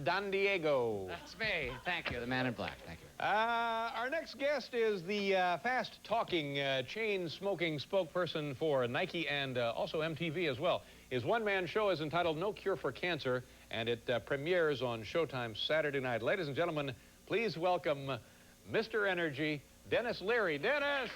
Don Diego. That's me. Thank you, the man in black. Thank you. Our next guest is the fast-talking, chain-smoking spokesperson for Nike and also MTV as well. His one-man show is entitled No Cure for Cancer, and it premieres on Showtime Saturday night. Ladies and gentlemen, please welcome Mr. Energy, Denis Leary. Dennis!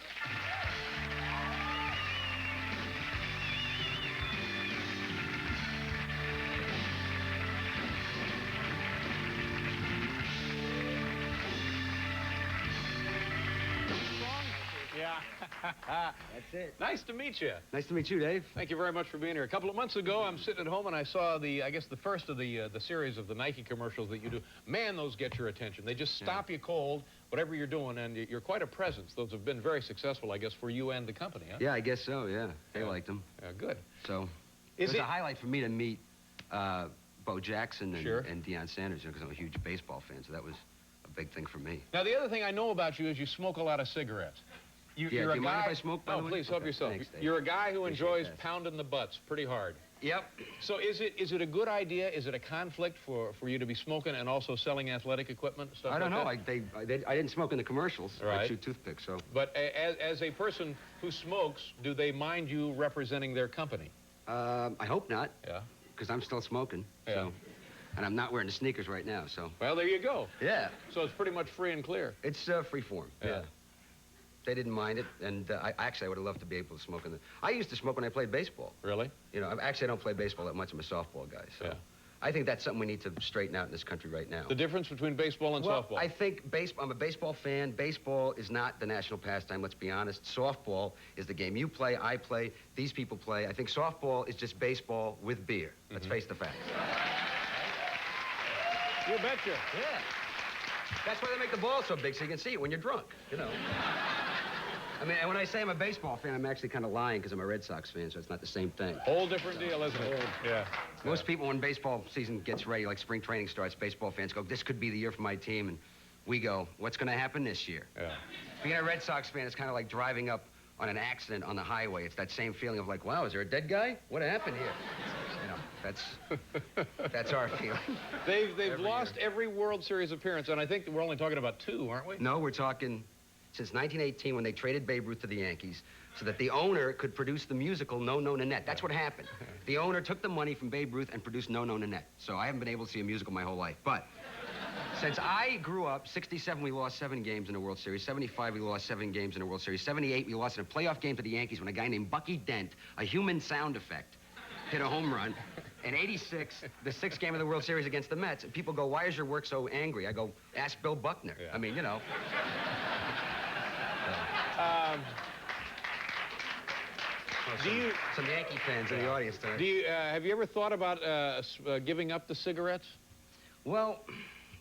Yeah. That's it. Nice to meet you. Nice to meet you, Dave. Thank you very much for being here. A couple of months ago, I'm sitting at home and I saw I guess the first of the series of the Nike commercials that you do. Man, those get your attention. They just stop you cold, whatever you're doing, and you're quite a presence. Those have been very successful, I guess, for you and the company, huh? Yeah, I guess so, yeah. They liked them. Good. So, it was a highlight for me to meet Bo Jackson and Deion Sanders, because I'm a huge baseball fan, so that was a big thing for me. Now, the other thing I know about you is you smoke a lot of cigarettes. Do you mind if I smoke, by the way? Please, help yourself. Thanks, Dave. You're a guy who enjoys pounding the butts pretty hard. Yep. So is it a good idea? Is it a conflict for you to be smoking and also selling athletic equipment, stuff I don't know. like that? I didn't smoke in the commercials. Right. I shoot toothpicks, so. But as a person who smokes, do they mind you representing their company? I hope not. Yeah. Because I'm still smoking. Yeah. So. And I'm not wearing the sneakers right now, so. Well, there you go. Yeah. So it's pretty much free and clear. It's free form. Yeah. They didn't mind it, and I would have loved to be able to smoke in the... I used to smoke when I played baseball. Really? You know, I don't play baseball that much. I'm a softball guy, so... Yeah. I think that's something we need to straighten out in this country right now. The difference between baseball and softball? I think I'm a baseball fan. Baseball is not the national pastime, let's be honest. Softball is the game you play, I play, these people play. I think softball is just baseball with beer. Let's face the facts. You betcha. Yeah. That's why they make the ball so big, so you can see it when you're drunk, you know. I mean, and when I say I'm a baseball fan, I'm actually kind of lying because I'm a Red Sox fan, so it's not the same thing. Whole different deal, isn't it? Yeah. Most people, when baseball season gets ready, like spring training starts, baseball fans go, this could be the year for my team, and we go, what's going to happen this year? Yeah. Being a Red Sox fan is kind of like driving up on an accident on the highway. It's that same feeling of like, wow, is there a dead guy? What happened here? You know, that's our feeling. They've lost every World Series appearance, and I think we're only talking about 2, aren't we? No, we're talking since 1918 when they traded Babe Ruth to the Yankees so that the owner could produce the musical No No Nanette. That's what happened. The owner took the money from Babe Ruth and produced No No Nanette. So I haven't been able to see a musical my whole life. But since I grew up, 67 we lost 7 games in the World Series, 75 we lost 7 games in the World Series, 78 we lost in a playoff game to the Yankees when a guy named Bucky Dent, a human sound effect, hit a home run. In 86, the 6th game of the World Series against the Mets, and people go, why is your work so angry? I go, ask Bill Buckner. Yeah. I mean, you know. Some Yankee fans in the audience tonight. Have you ever thought about giving up the cigarettes? Well,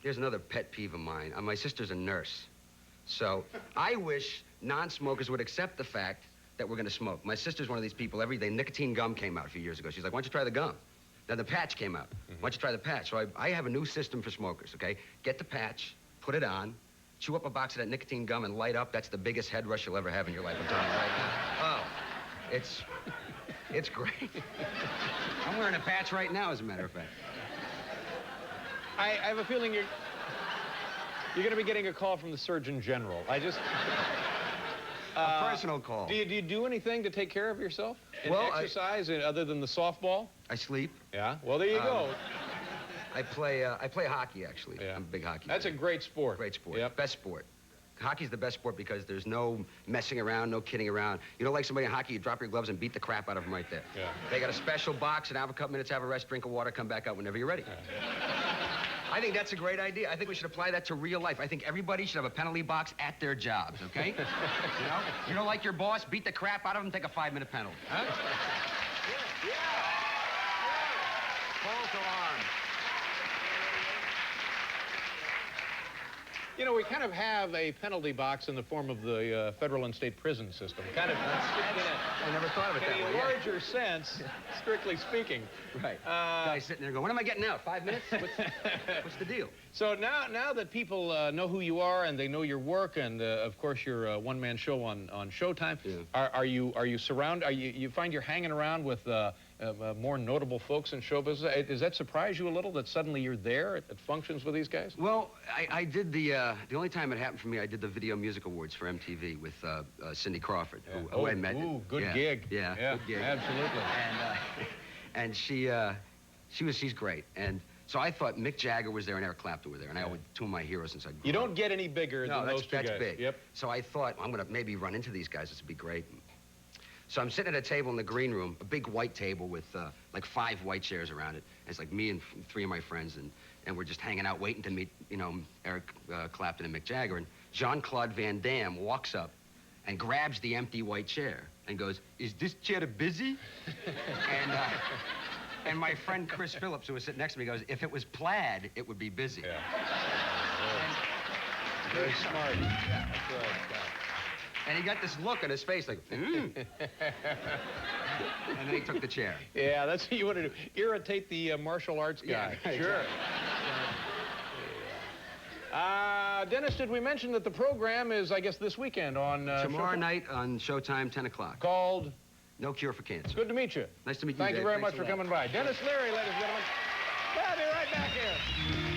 here's another pet peeve of mine. My sister's a nurse. So I wish non-smokers would accept the fact that we're going to smoke. My sister's one of these people, every day, nicotine gum came out a few years ago. She's like, why don't you try the gum? Then the patch came out. Why don't you try the patch? So I have a new system for smokers, okay? Get the patch, put it on, chew up a box of that nicotine gum and light up. That's the biggest head rush you'll ever have in your life, I'm telling you right now. Oh, it's great. I'm wearing a patch right now, as a matter of fact. I have a feeling you're going to be getting a call from the Surgeon General. A personal call. Do you do anything to take care of yourself? Well, exercise other than the softball? I sleep. Yeah. Well, there you go. I play hockey, actually. Yeah. I'm a big hockey That's fan. a great sport. Great sport. Yep. Best sport. Hockey's the best sport because there's no messing around, no kidding around. You know, like somebody in hockey, you drop your gloves and beat the crap out of them right there. Yeah. They got a special box, and have a couple minutes, have a rest, drink of water, come back out whenever you're ready. Yeah. I think that's a great idea. I think we should apply that to real life. I think everybody should have a penalty box at their jobs, okay? You don't like your boss, beat the crap out of him, take a 5-minute penalty. Huh? Yeah. False alarm. You know, we kind of have a penalty box in the form of the federal and state prison system. Kind of I never thought of it that way. in a larger sense, strictly speaking. Right. Guy sitting there going, when am I getting out? 5 minutes? What's the deal? So now that people know who you are and they know your work, and of course your one-man show on Showtime, Yeah. are you surrounded? You find you're hanging around with more notable folks in show business. Does that surprise you a little that suddenly you're there at functions with these guys? Well, I did the only time it happened for me, I did the Video Music Awards for MTV with Cindy Crawford, who I met. Ooh, good gig. Yeah, good gig. Absolutely. And she's great. And so I thought Mick Jagger was there and Eric Clapton were there, and I would two of my heroes since I grew You don't get any bigger than those two guys. That's big. Yep. So I thought, I'm going to maybe run into these guys. This would be great. So I'm sitting at a table in the green room, a big white table with like 5 white chairs around it. And it's like me and 3 of my friends, and we're just hanging out waiting to meet, you know, Eric Clapton and Mick Jagger. And Jean-Claude Van Damme walks up and grabs the empty white chair and goes, "Is this chair busy?" And my friend Chris Phillips, who was sitting next to me, goes, "If it was plaid, it would be busy." Yeah. Very smart. Yeah, that's right. And he got this look on his face like, And then he took the chair. Yeah, that's what you want to do. Irritate the martial arts guy. Yeah, sure. Dennis, did we mention that the program is, I guess, this weekend on Tomorrow night on Showtime, 10 o'clock. Called? No Cure for Cancer. Good to meet you. Nice to meet you, Thank you Dave. very Thanks much a for lot. coming by. Dennis Leary, ladies and gentlemen. I'll be right back here.